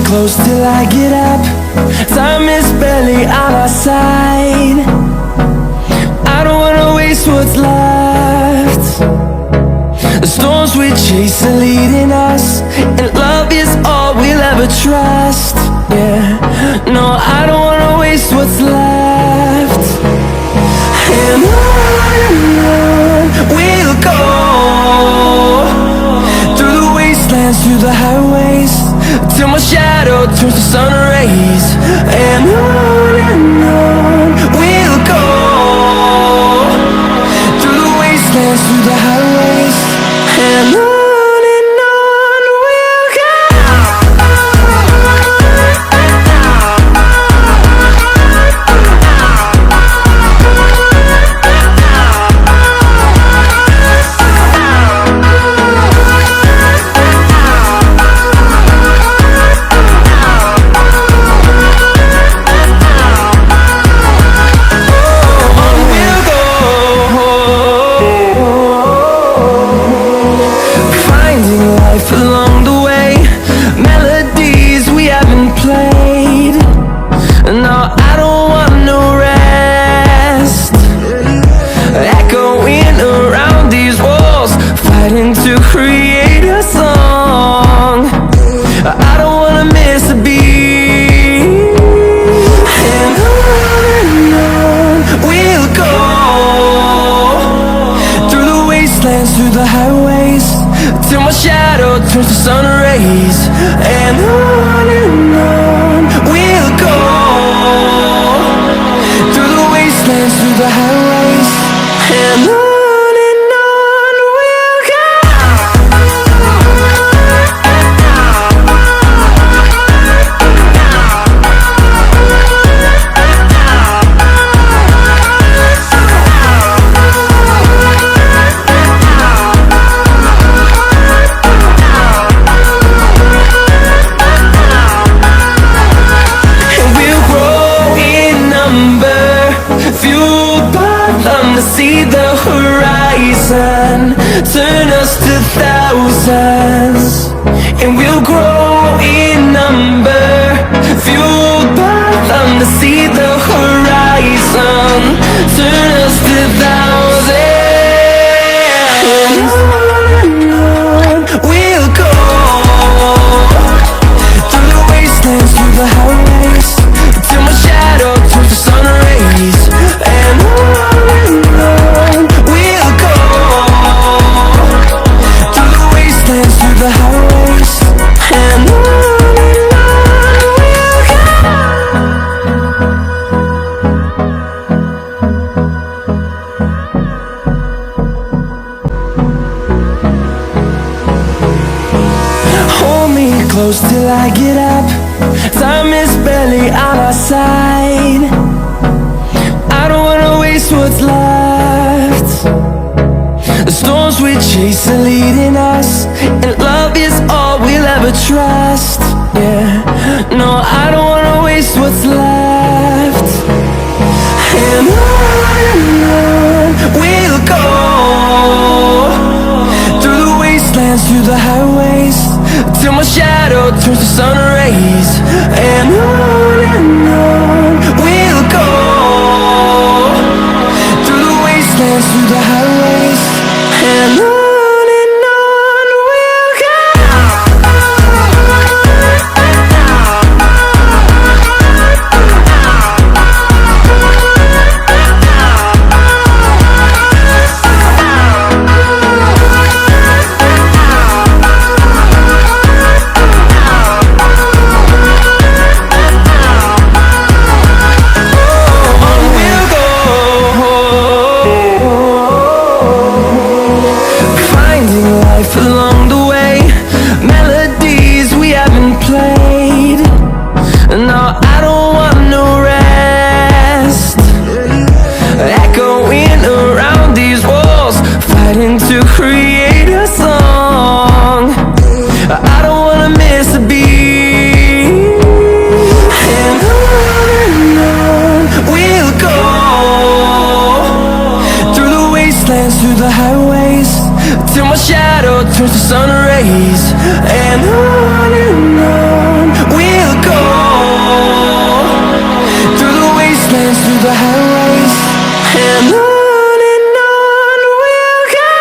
close till I get up. Time is barely on our side. I don't wanna waste what's left. The storms we chase are leading us, and love is all we'll ever trust. Yeah, no, I don't wanna waste what's left. And on we'll go, through the wastelands, through the highways, till my shadow turns to sun rays. And on we'll go, through the wastelands, through the highways, and on we'll go. Along the way, melodies we haven't played. No, I don't want no rest. Echoing around these walls, fighting to create a song. I don't wanna miss a beat. And on we'll go, through the wastelands, through the highways, till my shadow turns to sun rays. And on we'll go, through the wastelands, through the highways, and on we'll go. See the horizon, turn us to thousands, and we'll grow in number, fueled by them to see the horizon, turn us to thousands. And on we'll go, through the wastelands, through the highways, till my shadow turns to sun rays. And on we'll go, through the wastelands, through the highways, and on we'll go. Hold me close till I get up. Time is barely on our side. I don't wanna waste what's left. The storms we chase are leading us, and love is all we'll ever trust. Yeah, no, I don't wanna waste what's left. And on we'll go, through the wastelands, through the highways, till my shadow turns to sun rays. And on we'll go, through the wastelands, through the highways, and on we'll go. Along the way, melodies we haven't played. No, I don't want no rest. Echoing around these walls, fighting to create a song. I don't wanna miss a beat. And on we'll go, through the wastelands, through the highways, till my shadow turns to sun rays. And on we'll the highways, and on we'll go.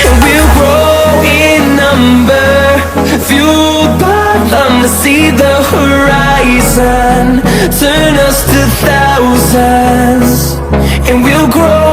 And we'll grow in number, fueled by them to see the horizon, turn us to thousands, and we'll grow